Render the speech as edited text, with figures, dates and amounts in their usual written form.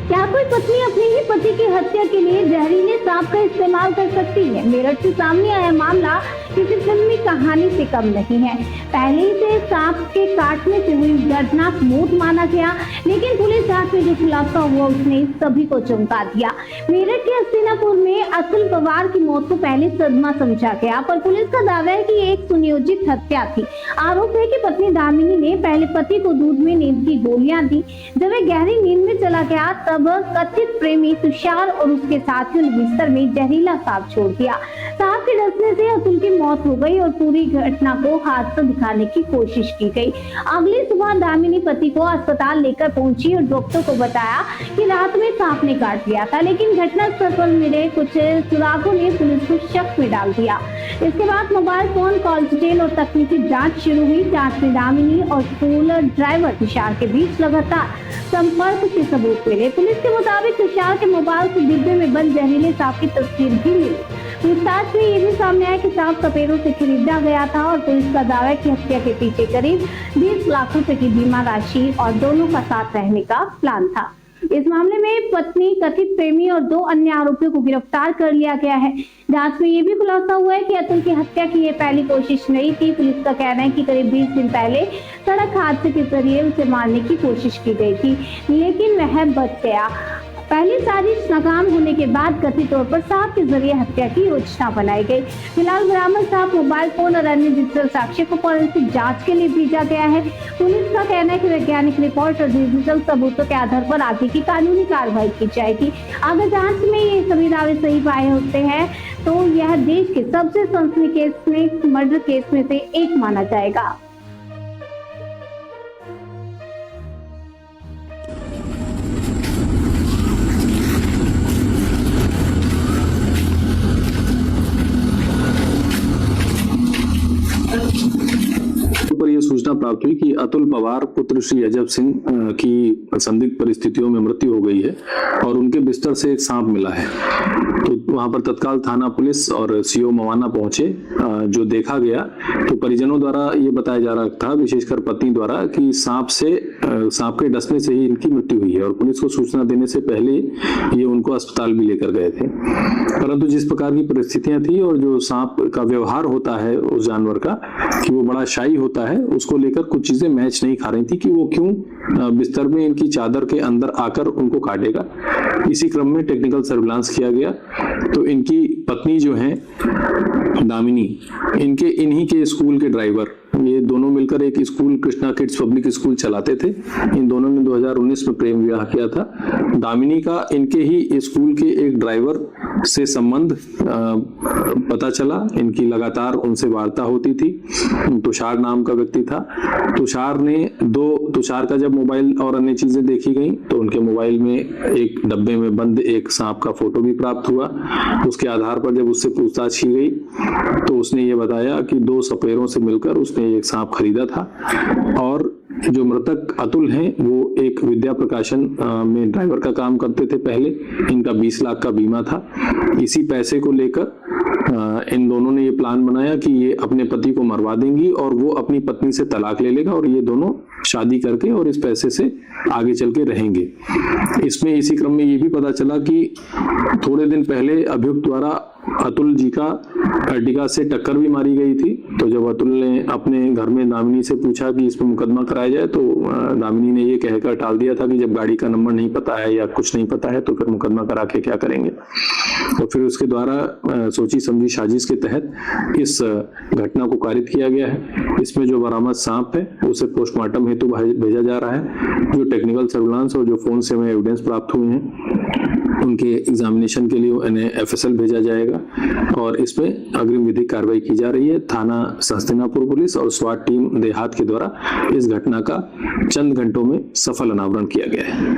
क्या कोई पत्नी अपने ही पति की हत्या के लिए जहरीले सांप का इस्तेमाल कर सकती है? मेरठ से सामने आया मामला किसी फिल्मी कहानी से कम नहीं है। पहले ही से सांप के काटने से हुई दर्दनाक मौत माना गया, लेकिन पुलिस जांच में जो खुलासा हुआ उसने सभी को चौंका दिया। मेरठ के हस्तिनापुर में अतुल पवार की मौत को पहले सदमा समझा गया, पर पुलिस का दावा है कि एक सुनियोजित हत्या थी। आरोप है कि पत्नी दामिनी ने पहले पति को दूध में नींद की गोलियां दी। जब वह गहरी नींद में चला गया तब कथित प्रेमी तुषार और उसके साथियों ने बिस्तर में जहरीला सांप छोड़ दिया। सांप के डसने से अतुल की मौत हो गई और पूरी घटना को हादसा दिखाने की कोशिश की गई। अगली सुबह दामिनी पति को अस्पताल लेकर पहुंची और डॉक्टर को बताया कि रात में सांप ने काट लिया था, लेकिन घटनास्थल पर मिले कुछ सुरागों ने पुलिस को शक में डाल दिया। इसके बाद मोबाइल फोन कॉल डिटेल और तकनीकी जांच शुरू हुई। जांच में दामिनी और स्कूल ड्राइवर तुषार के बीच लगातार संपर्क के सबूत मिले। पुलिस के मुताबिक तुषार के मोबाइल से डिब्बे में बंद जहरीले सांप की तस्वीर भी मिली। पूछताछ में ये भी सामने आया कि सांप सपेरों से खरीदा गया था और पुलिस का दावा है कि हत्या के पीछे करीब 20 लाख रुपए की बीमा राशि और दोनों का साथ रहने का प्लान था। इस मामले में पत्नी, कथित प्रेमी और 2 अन्य आरोपियों को गिरफ्तार कर लिया गया है। जांच में ये भी खुलासा हुआ है कि अतुल की हत्या की ये पहली कोशिश नहीं थी। पुलिस का कहना है कि करीब 20 दिन पहले सड़क हादसे के जरिए उसे मारने की कोशिश की गई थी, लेकिन वह बच गया। पहली साजिश नाकाम होने के बाद कथित तौर पर सांप के जरिए हत्या की योजना बनाई गई। फिलहाल बरामद सांप, मोबाइल फोन और अन्य डिजिटल साक्ष्य को फॉरेंसिक जांच के लिए भेजा गया है। पुलिस का कहना है कि वैज्ञानिक रिपोर्ट और डिजिटल सबूतों के आधार पर आगे की कानूनी कार्रवाई की जाएगी। अगर जांच में ये सभी दावे सही पाए होते हैं तो यह देश के सबसे सनसनीखेज मर्डर केस में से एक माना जाएगा। पर यह सूचना प्राप्त हुई कि अतुल पवार पुत्र श्री अजब सिंह की संदिग्ध परिस्थितियों में मृत्यु हो गई है और उनके बिस्तर से एक सांप मिला है। तो वहां पर तत्काल थाना पुलिस और सीओ मवाना पहुंचे। जो देखा गया तो परिजनों द्वारा ये बताया जा रहा था, विशेषकर पत्नी द्वारा, कि सांप के डसने से ही इनकी मृत्यु हुई है और पुलिस को सूचना देने से पहले ये उनको अस्पताल भी लेकर गए थे। परंतु जिस प्रकार की परिस्थितियां थी और जो सांप का व्यवहार होता है उस जानवर का, कि वो बड़ा शाई होता है, उसको लेकर कुछ चीजें मैच नहीं खा रही थी कि वो क्यों बिस्तर में इनकी चादर के अंदर आकर उनको काटेगा। इसी क्रम में टेक्निकल सर्विलांस किया गया तो इनकी पत्नी जो है दामिनी, इन्हीं के स्कूल के ड्राइवर, ये दोनों मिलकर एक school, Krishna kids public school चलाते थे। इन दोनों ने 2019 में प्रेम विवाह किया था। दामिनी का इनके ही स्कूल के एक ड्राइवर से संबंध पता चला। इनकी लगातार उनसे वार्ता होती थी। तुषार नाम का व्यक्ति था। तुषार का जब मोबाइल और अन्य चीजें देखी गई तो उनके मोबाइल में एक डब्बे में बंद एक सांप का फोटो भी प्राप्त हुआ। उसके आधार पर जब उससे पूछताछ की गई तो उसने ये बताया कि 2 सपेरों से मिलकर उसने एक सांप खरीदा था और जो मृतक अतुल हैं वो एक विद्या प्रकाशन में ड्राइवर का काम करते थे पहले। इनका 20 लाख का बीमा था। इसी पैसे को लेकर इन दोनों ने ये प्लान बनाया कि ये अपने पति को मरवा देंगी और वो अपनी पत्नी से तलाक ले लेगा और ये दोनों शादी करके और इस पैसे से आगे चल के रहेंगे। इसमें इसी क्रम में ये भी पता चला कि थोड़े दिन पहले अभियुक्त द्वारा अतुल जी का अर्टिगा से टक्कर भी मारी गई थी। तो जब अतुल ने अपने घर में दामिनी से पूछा कि इस पर मुकदमा कराया जाए तो दामिनी ने ये कहकर टाल दिया था कि जब गाड़ी का नंबर नहीं पता है या कुछ नहीं पता है तो फिर मुकदमा करा के क्या करेंगे। और फिर उसके द्वारा सोची समझी साजिश के तहत इस घटना को कारित किया गया है। इसमें जो बरामद सांप है उसे पोस्टमार्टम हेतु भेजा जा रहा है। जो टेक्निकल सर्विलांस और जो फोन से हमें एविडेंस प्राप्त हुए हैं उनके एग्जामिनेशन के लिए इन्हें FSL भेजा जाएगा और इसमें अग्रिम विधिक कार्रवाई की जा रही है। थाना हस्तिनापुर पुलिस और स्वाट टीम देहात के द्वारा इस घटना का चंद घंटों में सफल अनावरण किया गया है।